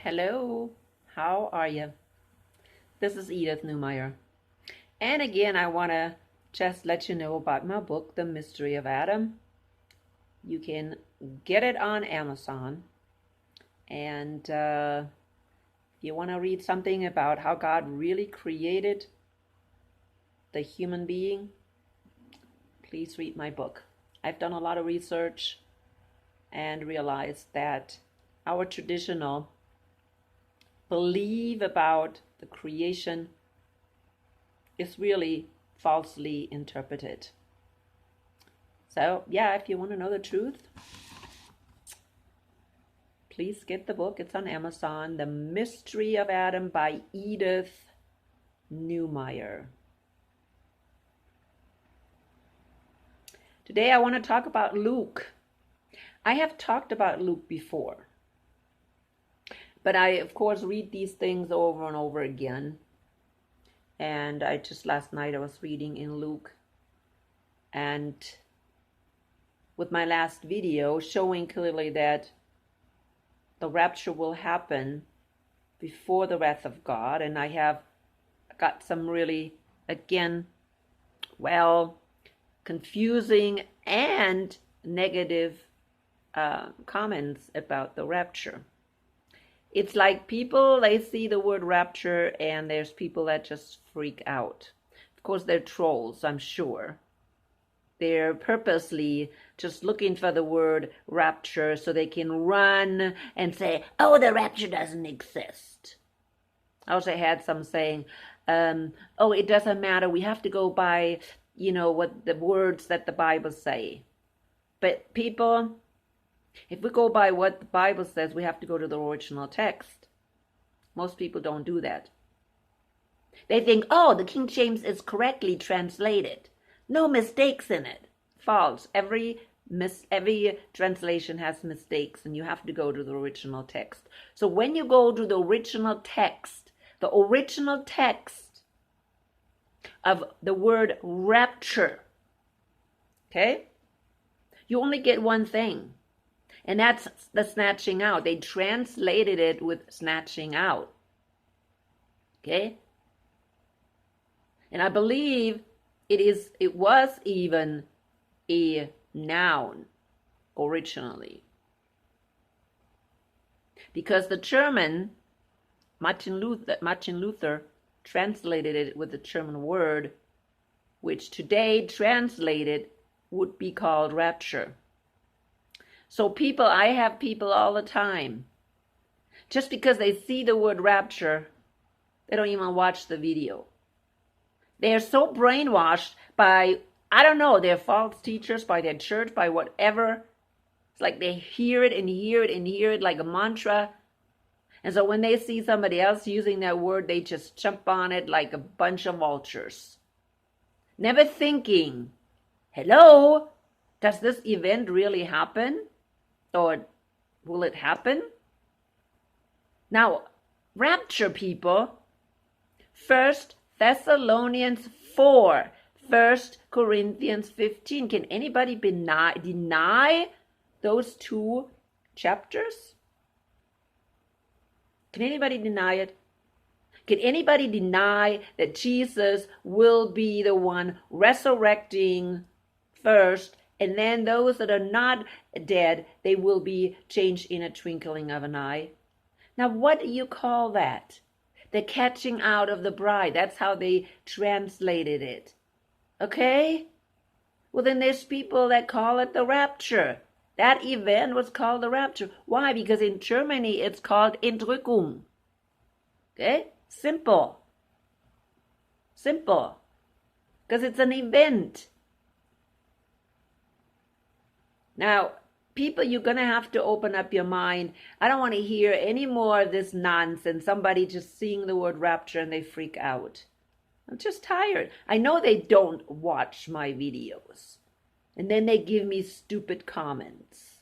Hello, how are you? This is Edith Neumeyer. And again, I want to just let you know about my book, The Mystery of Adam. You can get it on Amazon. And if you want to read something about how God really created the human being, please read my book. I've done a lot of research and realized that our traditional belief about the creation is really falsely interpreted. So, yeah, if you want to know the truth, please get the book. It's on Amazon. The Mystery of Adam by Edith Neumeyer. Today I want to talk about Luke. I have talked about Luke before, but I, of course, read these things over and over again. And last night I was reading in Luke, and with my last video showing clearly that the rapture will happen before the wrath of God. And I have got some really, again, confusing and negative comments about the rapture. It's like people, they see the word rapture and there's people that just freak out. Of course, they're trolls, I'm sure. They're purposely just looking for the word rapture so they can run and say, oh, the rapture doesn't exist. I also had some saying, oh, it doesn't matter. We have to go by, what the words that the Bible say. But people, if we go by what the Bible says, we have to go to the original text. Most people don't do that. They think, oh, the King James is correctly translated. No mistakes in it. False. Every translation has mistakes, and you have to go to the original text. So when you go to the original text of the word rapture, okay, you only get one thing. And that's the snatching out. They translated it with snatching out. Okay? And I believe it was even a noun originally. Because the German, Martin Luther translated it with the German word, which today translated would be called rapture. So I have people all the time, just because they see the word rapture, they don't even watch the video. They are so brainwashed by, I don't know, their false teachers, by their church, by whatever. It's like they hear it and hear it and hear it like a mantra. And so when they see somebody else using that word, they just jump on it like a bunch of vultures. Never thinking, hello, does this event really happen? Or will it happen? Now, rapture, people. 1 Thessalonians 4, 1 Corinthians 15. Can anybody deny those two chapters? Can anybody deny it? Can anybody deny that Jesus will be the one resurrecting first, and then those that are not dead, they will be changed in a twinkling of an eye? Now, what do you call that? The catching out of the bride. That's how they translated it. Okay? Well, then there's people that call it the rapture. That event was called the rapture. Why? Because in Germany it's called Entrückung. Okay? Simple. Because it's an event. Now, people, you're going to have to open up your mind. I don't want to hear any more of this nonsense. Somebody just seeing the word rapture and they freak out. I'm just tired. I know they don't watch my videos. And then they give me stupid comments.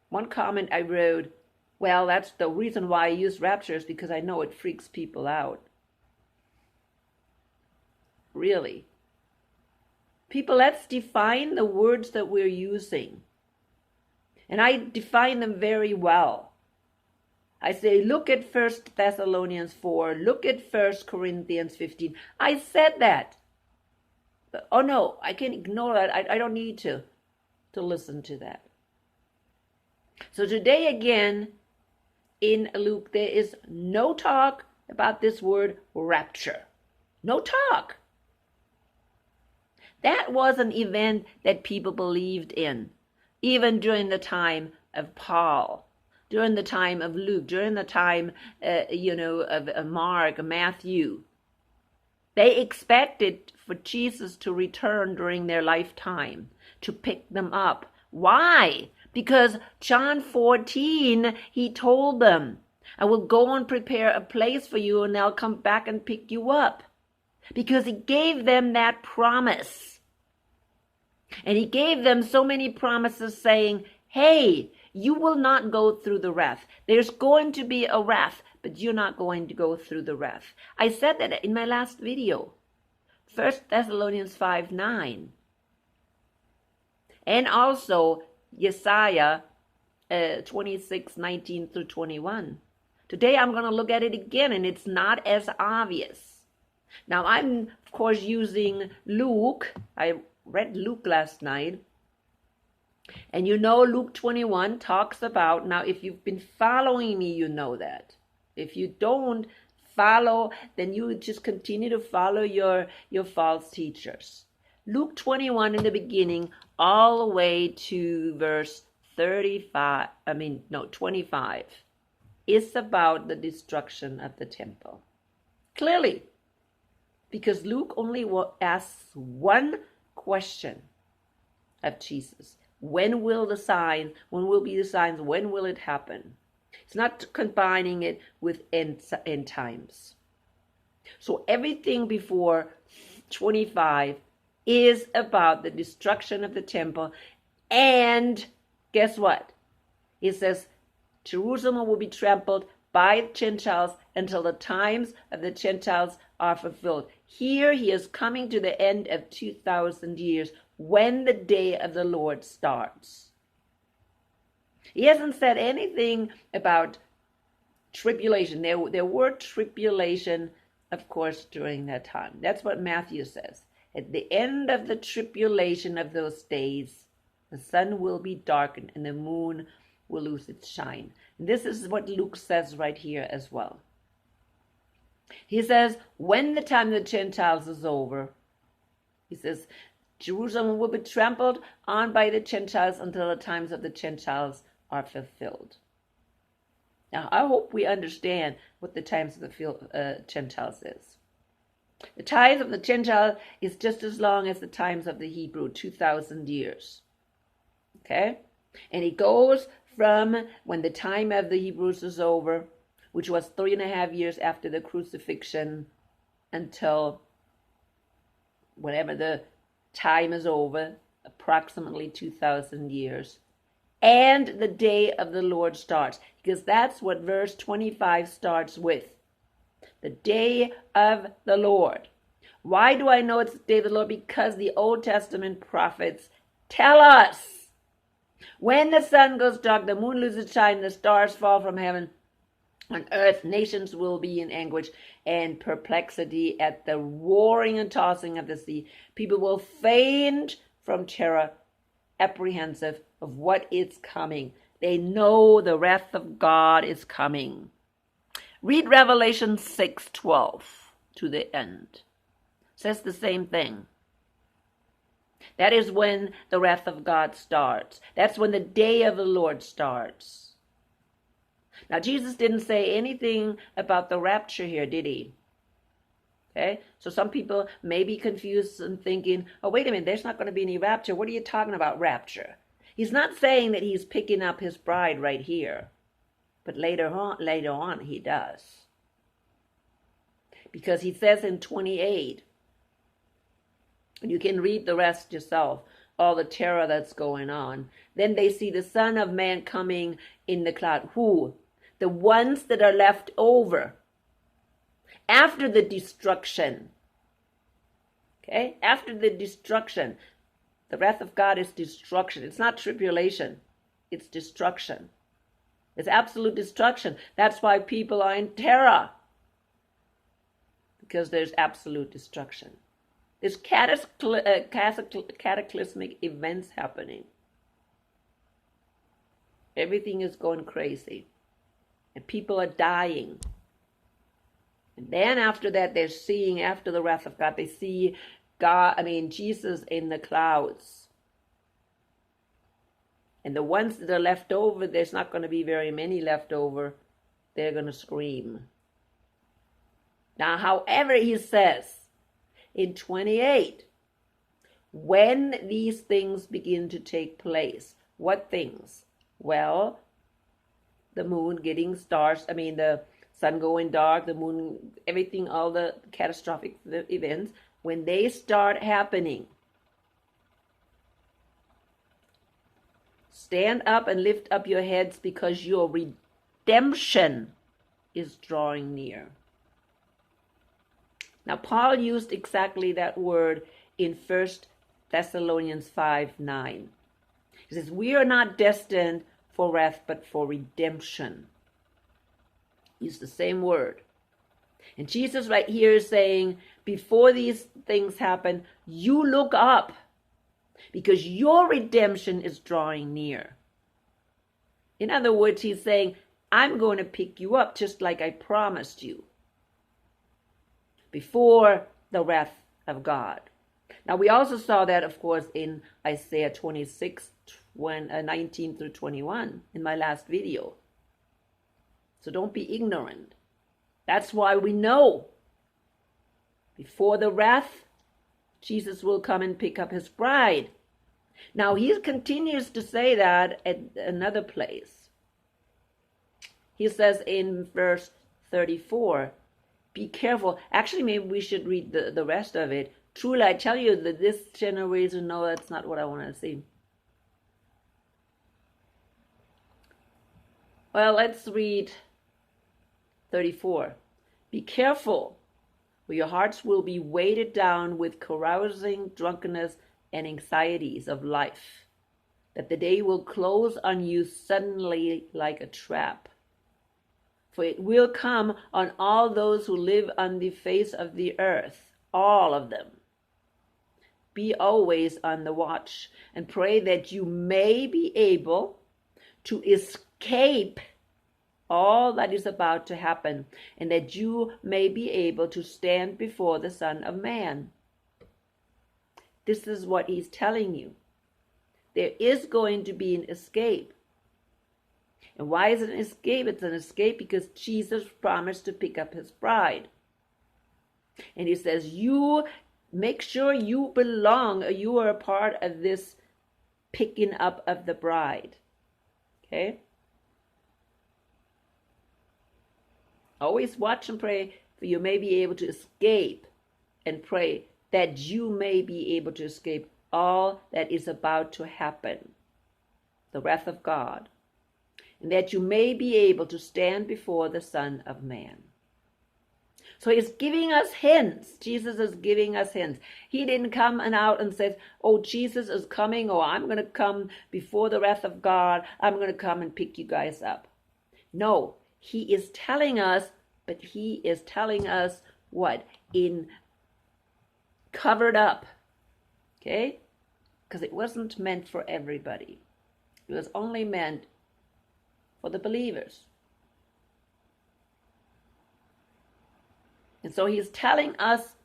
One comment I wrote, well, that's the reason why I use rapture is because I know it freaks people out. Really? People, let's define the words that we're using. And I define them very well. I say, look at 1 Thessalonians 4, look at 1 Corinthians 15. I said that. Oh no, I can ignore that. I don't need to listen to that. So today again, in Luke, there is no talk about this word rapture. No talk. That was an event that people believed in, even during the time of Paul, during the time of Luke, during the time, of Mark, Matthew. They expected for Jesus to return during their lifetime, to pick them up. Why? Because John 14, he told them, I will go and prepare a place for you, and I'll come back and pick you up. Because he gave them that promise. And he gave them so many promises saying, hey, you will not go through the wrath. There's going to be a wrath, but you're not going to go through the wrath. I said that in my last video, 1 Thessalonians 5:9. And also Yesaiah 26:19 through 21. Today I'm going to look at it again, and it's not as obvious. Now I'm, of course, using Luke. I read Luke last night. And Luke 21 talks about, now if you've been following me, you know that. If you don't follow, then you just continue to follow your false teachers. Luke 21 in the beginning, all the way to verse 25, is about the destruction of the temple. Clearly, because Luke only asks one question of Jesus. When will the signs, when will be the signs, when will it happen? It's not combining it with end times. So everything before 25 is about the destruction of the temple. And guess what? It says Jerusalem will be trampled by Gentiles until the times of the Gentiles are fulfilled. Here he is coming to the end of 2,000 years when the day of the Lord starts. He hasn't said anything about tribulation. There were tribulation, of course, during that time. That's what Matthew says. At the end of the tribulation of those days, the sun will be darkened and the moon will lose its shine. And this is what Luke says right here as well. He says, when the time of the Gentiles is over, he says, Jerusalem will be trampled on by the Gentiles until the times of the Gentiles are fulfilled. Now, I hope we understand what the times of the Gentiles is. The times of the Gentile is just as long as the times of the Hebrew, 2,000 years. Okay? And it goes from when the time of the Hebrews is over, which was 3.5 years after the crucifixion, until whenever the time is over, approximately 2,000 years. And the day of the Lord starts, because that's what verse 25 starts with. The day of the Lord. Why do I know it's the day of the Lord? Because the Old Testament prophets tell us when the sun goes dark, the moon loses shine, the stars fall from heaven, on earth nations will be in anguish and perplexity at the roaring and tossing of the sea. People will faint from terror, apprehensive of what is coming. They know the wrath of God is coming. Read Revelation 6:12 to the end. It says the same thing. That is when the wrath of God starts. That's when the day of the Lord starts. Now, Jesus didn't say anything about the rapture here, did he? Okay, so some people may be confused and thinking, oh, wait a minute, there's not going to be any rapture. What are you talking about, rapture? He's not saying that he's picking up his bride right here. But later on, he does. Because he says in 28, and you can read the rest yourself, all the terror that's going on. Then they see the Son of Man coming in the cloud. Who? The ones that are left over after the destruction. Okay? After the destruction. The wrath of God is destruction. It's not tribulation. It's destruction. It's absolute destruction. That's why people are in terror. Because there's absolute destruction. There's cataclysmic events happening. Everything is going crazy. And people are dying. And then after that, they're seeing, after the wrath of God, they see Jesus in the clouds. And the ones that are left over, there's not going to be very many left over. They're going to scream. Now, however, he says in 28, when these things begin to take place, what things? Well, the moon getting stars, the sun going dark, the moon, everything, all the catastrophic events, when they start happening, stand up and lift up your heads, because your redemption is drawing near. Now, Paul used exactly that word in 1 Thessalonians 5:9. He says, we are not destined for wrath, but for redemption. Use the same word. And Jesus right here is saying, before these things happen, you look up, because your redemption is drawing near. In other words, he's saying, I'm going to pick you up just like I promised you before the wrath of God. Now, we also saw that, of course, in Isaiah 26, 19 through 21 in my last video. So don't be ignorant. That's why we know before the wrath, Jesus will come and pick up his bride. Now, he continues to say that at another place. He says in verse 34, be careful. Actually, maybe we should read the rest of it. Truly, I tell you that this generation, no, that's not what I want to see. Well, let's read 34. Be careful, for your hearts will be weighted down with carousing, drunkenness, and anxieties of life, that the day will close on you suddenly like a trap. For it will come on all those who live on the face of the earth, all of them. Be always on the watch, and pray that you may be able to escape all that is about to happen, and that you may be able to stand before the Son of Man. This is what he's telling you. There is going to be an escape. And why is it an escape? It's an escape because Jesus promised to pick up his bride. And he says, you make sure you belong, or you are a part of this picking up of the bride. Okay? Always watch and pray, for you may be able to escape, and pray that you may be able to escape all that is about to happen, the wrath of God, and that you may be able to stand before the Son of Man. So he's giving us hints. Jesus is giving us hints. He didn't come out and says, oh, Jesus is coming, or I'm going to come before the wrath of God. I'm going to come and pick you guys up. No, he is telling us, but he is telling us what? In covered up. Okay? Because it wasn't meant for everybody. It was only meant for the believers. And so he's telling us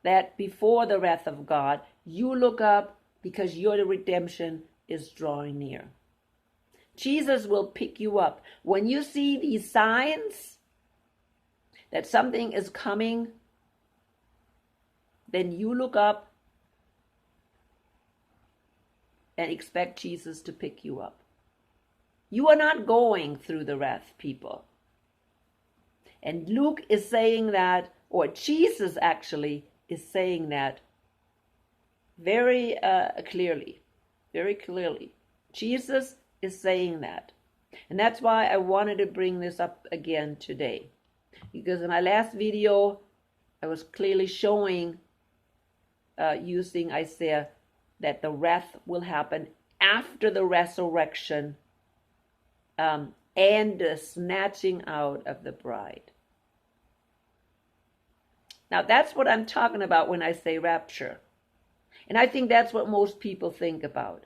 that before the wrath of God, you look up, because your redemption is drawing near. Jesus will pick you up. When you see these signs that something is coming, then you look up and expect Jesus to pick you up. You are not going through the wrath, people. And Luke is saying that, or Jesus actually is saying that very clearly. Very clearly. Jesus is saying that. And that's why I wanted to bring this up again today. Because in my last video, I was clearly showing, using Isaiah, that the wrath will happen after the resurrection and the snatching out of the bride. Now, that's what I'm talking about when I say rapture. And I think that's what most people think about.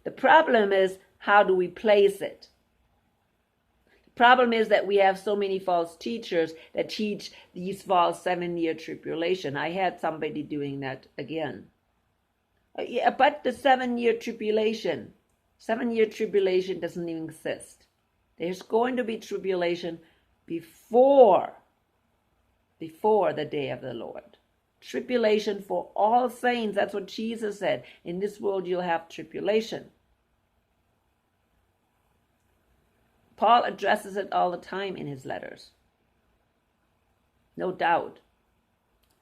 The problem is, how do we place it? The problem is that we have so many false teachers that teach these false 7-year tribulation. I had somebody doing that again. Yeah, but the 7-year tribulation doesn't even exist. There's going to be tribulation before the day of the Lord. Tribulation for all saints. That's what Jesus said. In this world you'll have tribulation. Paul addresses it all the time in his letters. No doubt.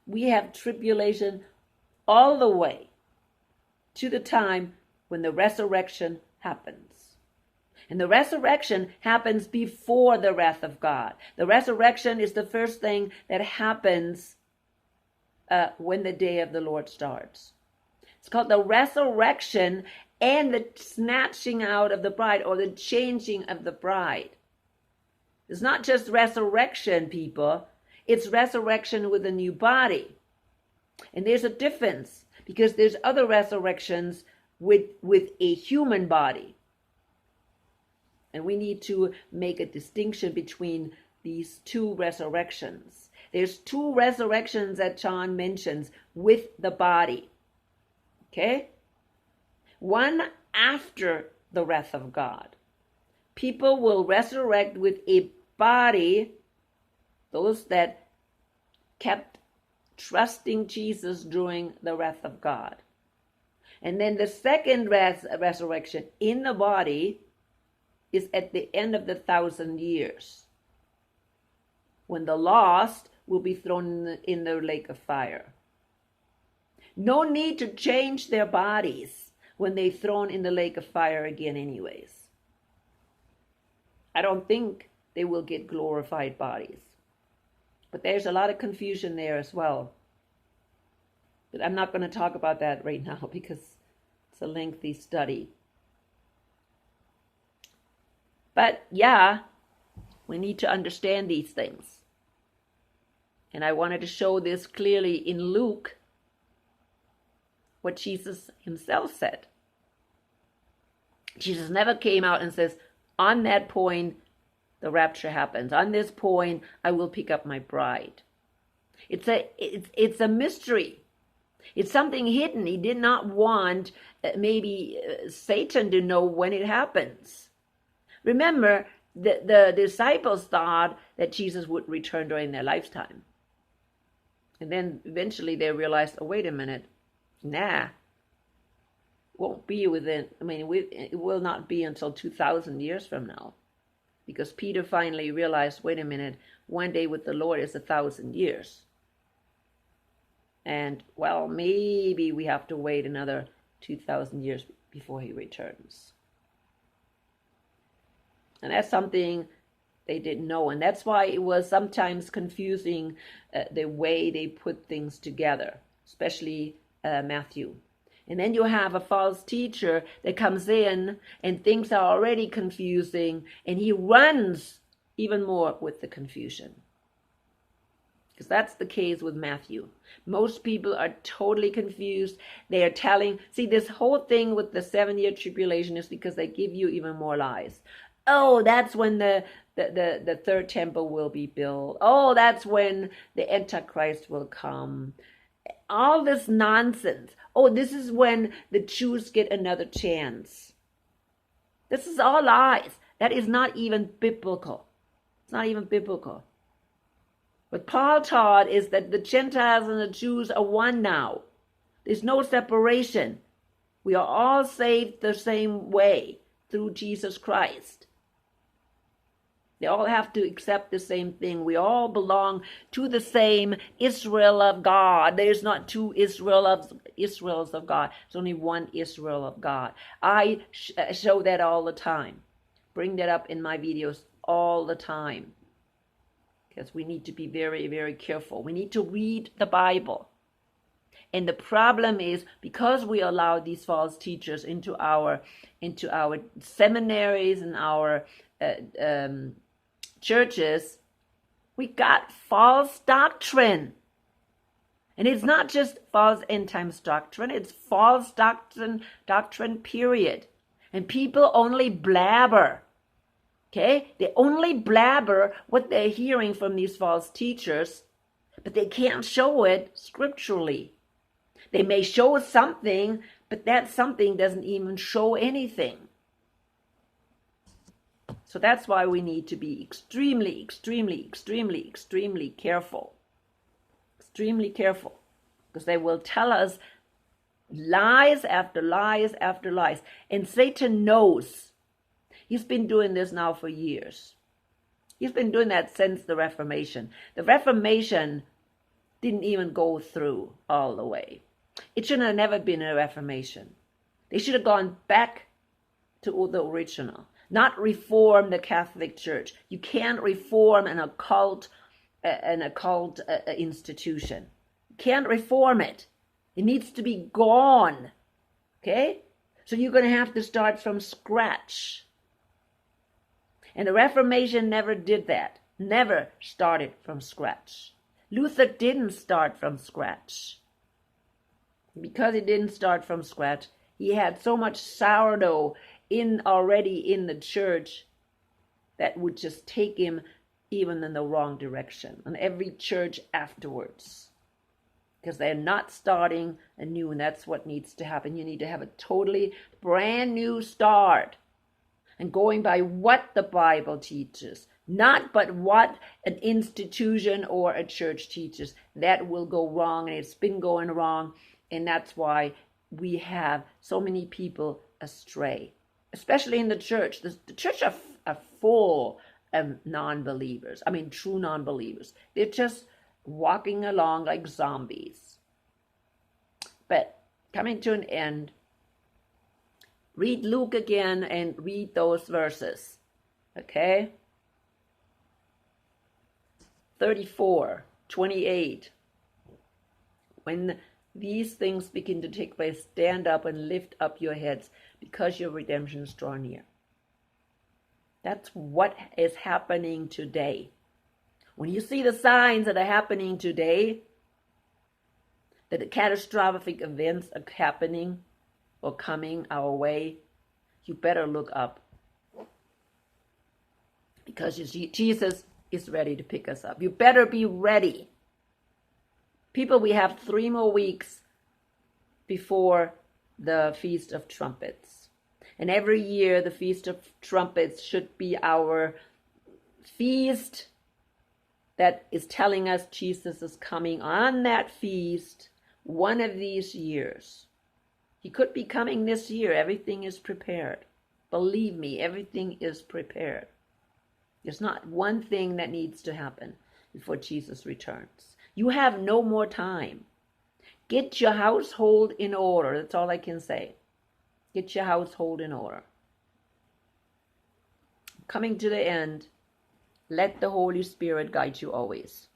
We have tribulation all the way to the time when the resurrection happens. And the resurrection happens before the wrath of God. The resurrection is the first thing that happens when the day of the Lord starts. It's called the resurrection and the snatching out of the bride, or the changing of the bride. It's not just resurrection, people. It's resurrection with a new body. And there's a difference, because there's other resurrections with a human body. And we need to make a distinction between these two resurrections. There's two resurrections that John mentions with the body. Okay? One after the wrath of God. People will resurrect with a body, those that kept trusting Jesus during the wrath of God. And then the second resurrection in the body is at the end of the 1,000 years, when the lost will be thrown in the lake of fire. No need to change their bodies when they're thrown in the lake of fire again anyways. I don't think they will get glorified bodies. But there's a lot of confusion there as well. But I'm not going to talk about that right now because it's a lengthy study. But yeah, we need to understand these things. And I wanted to show this clearly in Luke, what Jesus himself said. Jesus never came out and says, on that point, the rapture happens. On this point, I will pick up my bride. It's a mystery. It's something hidden. He did not want maybe Satan to know when it happens. Remember, the disciples thought that Jesus would return during their lifetime. And then eventually they realized, oh, wait a minute. Nah. Won't be it will not be until 2,000 years from now. Because Peter finally realized, wait a minute, one day with the Lord is 1,000 years. And, well, maybe we have to wait another 2,000 years before he returns. And that's something they didn't know. And that's why it was sometimes confusing the way they put things together, especially Matthew. And then you have a false teacher that comes in and things are already confusing, and he runs even more with the confusion. Because that's the case with Matthew. Most people are totally confused. They are telling, see, this whole thing with the 7-year tribulation is because they give you even more lies. Oh, that's when the third temple will be built. Oh, that's when the Antichrist will come. All this nonsense. Oh, this is when the Jews get another chance. This is all lies. That is not even biblical. It's not even biblical. What Paul taught is that the Gentiles and the Jews are one now. There's no separation. We are all saved the same way through Jesus Christ. They all have to accept the same thing. We all belong to the same Israel of God. There's not two Israels of God. There's only one Israel of God. I show that all the time. Bring that up in my videos all the time. Because we need to be very, very careful. We need to read the Bible. And the problem is, because we allow these false teachers into our seminaries and our churches, we got false doctrine. And it's not just false end times doctrine, it's false doctrine, period. And people only blabber. Okay? They only blabber what they're hearing from these false teachers, but they can't show it scripturally. They may show something, but that something doesn't even show anything. So that's why we need to be extremely, extremely, extremely, extremely careful. Extremely careful. Because they will tell us lies after lies after lies. And Satan knows. He's been doing this now for years. He's been doing that since the Reformation. The Reformation didn't even go through all the way. It should have never been a Reformation. They should have gone back to the original, not reform the Catholic Church. You can't reform an occult institution. You can't reform it. It needs to be gone. Okay? So you're going to have to start from scratch. And the Reformation never did that. Never started from scratch. Luther didn't start from scratch. Because he didn't start from scratch, he had so much sourdough already in the church that would just take him even in the wrong direction. And every church afterwards. Because they're not starting anew, and that's what needs to happen. You need to have a totally brand new start. And going by what the Bible teaches, not but what an institution or a church teaches. That will go wrong, and it's been going wrong, and that's why we have so many people astray, especially in the church. The church are full of non-believers. I mean, true non-believers. They're just walking along like zombies. But coming to an end, read Luke again and read those verses. Okay? 34:28. When these things begin to take place, stand up and lift up your heads, because your redemption is drawn near. That's what is happening today. When you see the signs that are happening today, that the catastrophic events are happening or coming our way, you better look up. Because you see, Jesus is ready to pick us up. You better be ready. People, we have 3 more weeks before the Feast of Trumpets. And every year, the Feast of Trumpets should be our feast that is telling us Jesus is coming on that feast one of these years. He could be coming this year. Everything is prepared. Believe me, everything is prepared. There's not one thing that needs to happen before Jesus returns. You have no more time. Get your household in order. That's all I can say. Get your household in order. Coming to the end, let the Holy Spirit guide you always.